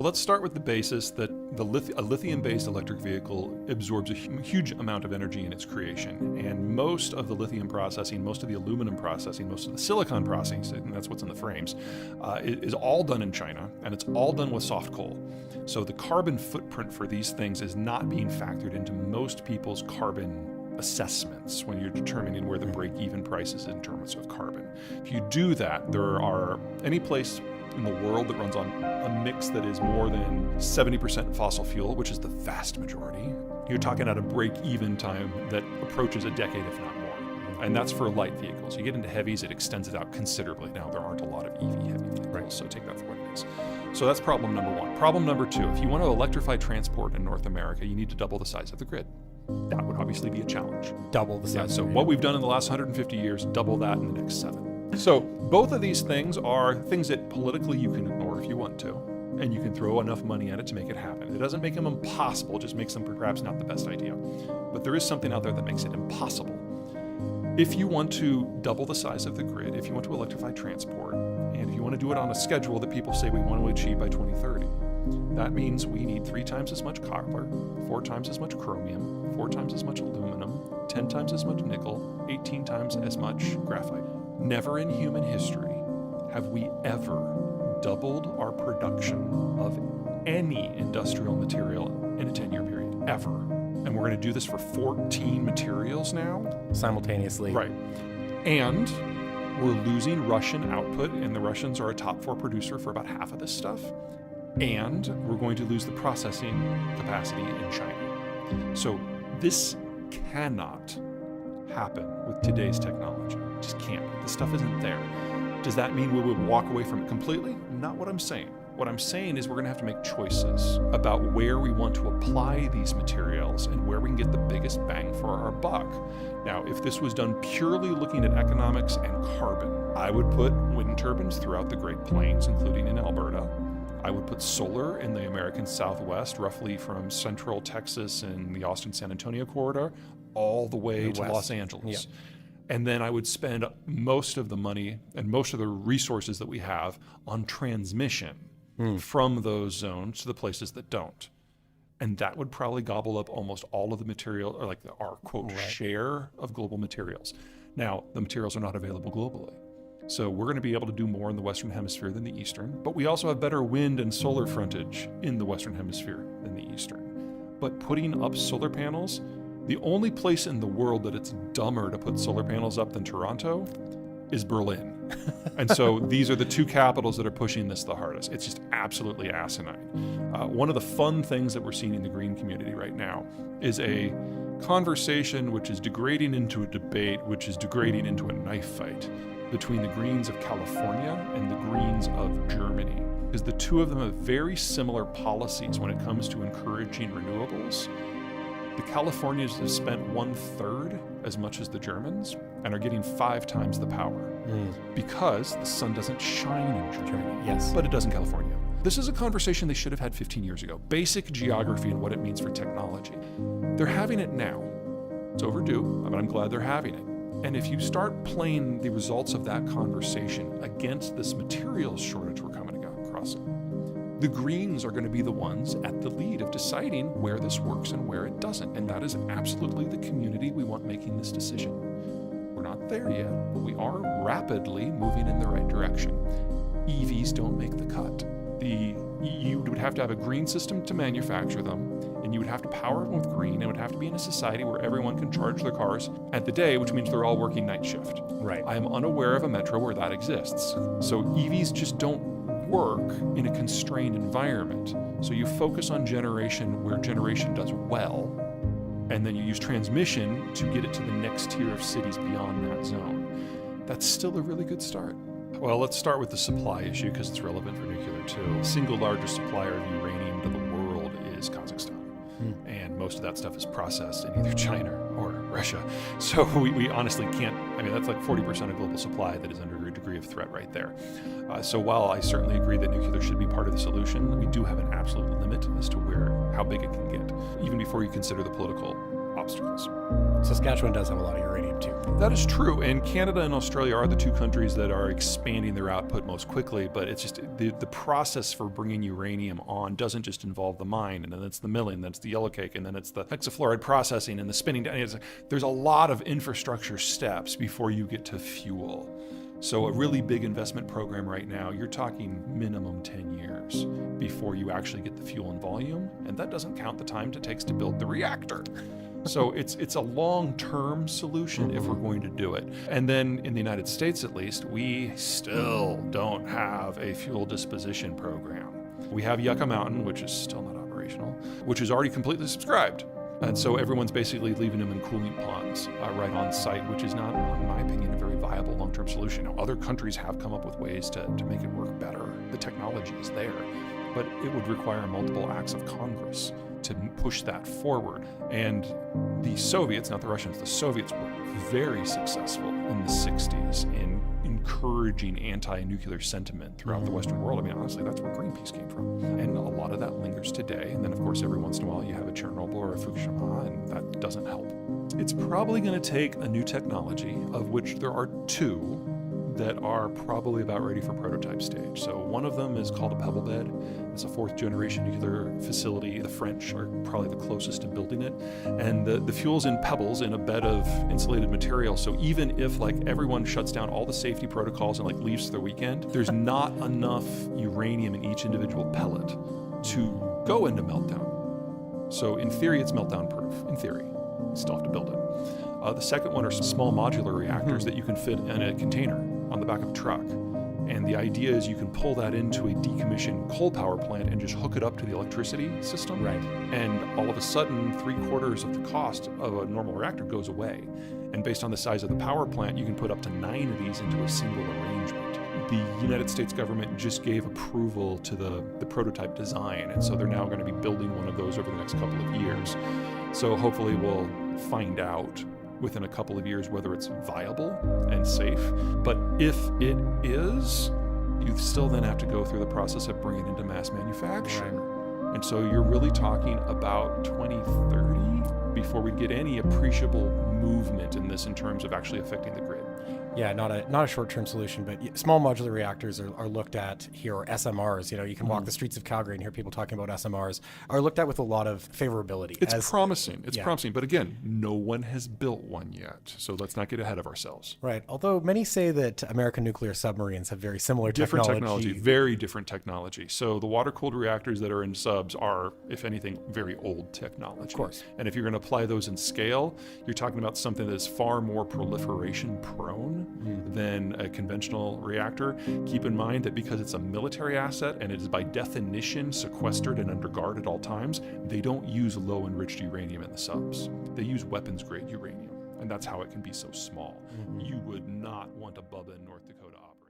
Let's start with the basis that a lithium-based electric vehicle absorbs a huge amount of energy in its creation. And most of the lithium processing, most of the aluminum processing, most of the silicon processing, and that's what's in the frames, is all done in China, and it's all done with soft coal. So the carbon footprint for these things is not being factored into most people's carbon assessments when you're determining where the break-even price is in terms of carbon. If you do that, there are any place in the world that runs on a mix that is more than 70% fossil fuel, which is the vast majority, you're talking at a break-even time that approaches a decade, if not more. And that's for light vehicles. You get into heavies, it extends it out considerably. Now, there aren't a lot of EV heavy vehicles, so take that for what it is. So that's problem number one. Problem number two, if you want to electrify transport in North America, you need to double the size of the grid. That would obviously be a challenge. Double the size. So what we've done in the last 150 years, double that in the next 7. So both of these things are things that politically you can ignore if you want to, and you can throw enough money at it to make it happen. It doesn't make them impossible, just makes them perhaps not the best idea. But there is something out there that makes it impossible. If you want to double the size of the grid, if you want to electrify transport, and if you want to do it on a schedule that people say we want to achieve by 2030, that means we need 3 times as much copper, 4 times as much chromium, 4 times as much aluminum, 10 times as much nickel, 18 times as much graphite. Never in human history have we ever doubled our production of any industrial material in a 10-year period, ever. And we're going to do this for 14 materials now? Simultaneously. Right. And we're losing Russian output, and the Russians are a top 4 producer for about half of this stuff. And we're going to lose the processing capacity in China. So this cannot happen with today's technology. It just can't. The stuff isn't there. Does that mean we would walk away from it completely? Not what I'm saying. What I'm saying is we're going to have to make choices about where we want to apply these materials and where we can get the biggest bang for our buck. Now, if this was done purely looking at economics and carbon, I would put wind turbines throughout the Great Plains, including in Alberta. I would put solar in the American Southwest, roughly from central Texas and the Austin-San Antonio corridor, all the way to Los Angeles. Yeah. And then I would spend most of the money and most of the resources that we have on transmission from those zones to the places that don't. And that would probably gobble up almost all of the material, or like our quote share of global materials. Now, the materials are not available globally. So we're going to be able to do more in the Western Hemisphere than the Eastern, but we also have better wind and solar frontage in the Western Hemisphere than the Eastern. But putting up solar panels, the only place in the world that it's dumber to put solar panels up than Toronto is Berlin. And so these are the 2 capitals that are pushing this the hardest. It's just absolutely asinine. One of the fun things that we're seeing in the green community right now is a conversation which is degrading into a debate, which is degrading into a knife fight between the Greens of California and the Greens of Germany. Because the 2 of them have very similar policies when it comes to encouraging renewables. The Californians have spent 1/3 as much as the Germans and are getting 5 times the power because the sun doesn't shine in Germany. Yes. But it does in California. This is a conversation they should have had 15 years ago. Basic geography and what it means for technology. They're having it now. It's overdue, but I'm glad they're having it. And if you start playing the results of that conversation against this materials shortage we're coming across, the Greens are going to be the ones at the lead of deciding where this works and where it doesn't. And that is absolutely the community we want making this decision. We're not there yet, but we are rapidly moving in the right direction. EVs don't make the cut. You would have to have a green system to manufacture them, and you would have to power them with green. It would have to be in a society where everyone can charge their cars at the day, which means they're all working night shift. Right. I am unaware of a metro where that exists. So EVs just don't work in a constrained environment. So you focus on generation where generation does well, and then you use transmission to get it to the next tier of cities beyond that zone. That's still a really good start. Well, let's start with the supply issue because it's relevant for nuclear too. The single largest supplier of uranium to the world is Kazakhstan. And most of that stuff is processed in either China or Russia. So we honestly can't, that's like 40% of global supply that is under a degree of threat right there. So while I certainly agree that nuclear should be part of the solution, we do have an absolute limit as to how big it can get, even before you consider the political obstacles. Saskatchewan does have a lot of uranium too. That is true, and Canada and Australia are the two countries that are expanding their output most quickly, but it's just the process for bringing uranium on doesn't just involve the mine, and then it's the milling, then it's the yellowcake, and then it's the hexafluoride processing and the spinning down. There's a lot of infrastructure steps before you get to fuel. So a really big investment program right now, you're talking minimum 10 years before you actually get the fuel and volume, and that doesn't count the time it takes to build the reactor. So it's a long-term solution if we're going to do it. And then in the United States, at least, we still don't have a fuel disposition program. We have Yucca Mountain, which is still not operational, which is already completely subscribed. And so everyone's basically leaving them in cooling ponds right on site, which is not, in my opinion, a very viable long-term solution. Now, other countries have come up with ways to make it work better. The technology is there, but it would require multiple acts of Congress to push that forward. And the Soviets, not the Russians, the Soviets were very successful in the 60s in encouraging anti-nuclear sentiment throughout the Western world. I mean, honestly, that's where Greenpeace came from. And a lot of that lingers today. And then, of course, every once in a while you have a Chernobyl or a Fukushima, and that doesn't help. It's probably going to take a new technology, of which there are two that are probably about ready for prototype stage. So one of them is called a pebble bed. It's a fourth generation nuclear facility. The French are probably the closest to building it. And the fuel's in pebbles in a bed of insulated material. So even if like everyone shuts down all the safety protocols and like leaves for the weekend, there's not enough uranium in each individual pellet to go into meltdown. So in theory, it's meltdown proof. In theory, you still have to build it. The second one are small modular reactors that you can fit in a container on the back of a truck. And the idea is you can pull that into a decommissioned coal power plant and just hook it up to the electricity system. Right. And all of a sudden, 3/4 of the cost of a normal reactor goes away. And based on the size of the power plant, you can put up to 9 of these into a single arrangement. The United States government just gave approval to the prototype design. And so they're now going to be building one of those over the next couple of years. So hopefully we'll find out within a couple of years whether it's viable and safe. But if it is, you still then have to go through the process of bringing it into mass manufacturing. Right. And so you're really talking about 2030 before we get any appreciable movement in this in terms of actually affecting the grid. Yeah, not a short-term solution, but small modular reactors are looked at here, or SMRs. You know, you can walk the streets of Calgary and hear people talking about SMRs, are looked at with a lot of favorability. It's promising. It's promising. But again, no one has built one yet. So let's not get ahead of ourselves. Right. Although many say that American nuclear submarines have very similar different technology. Very different technology. So the water-cooled reactors that are in subs are, if anything, very old technology. Of course. And if you're going to apply those in scale, you're talking about something that is far more proliferation prone than a conventional reactor. Keep in mind that because it's a military asset and it is by definition sequestered and under guard at all times, they don't use low enriched uranium in the subs. They use weapons grade uranium, and that's how it can be so small. You would not want a Bubba in North Dakota operating.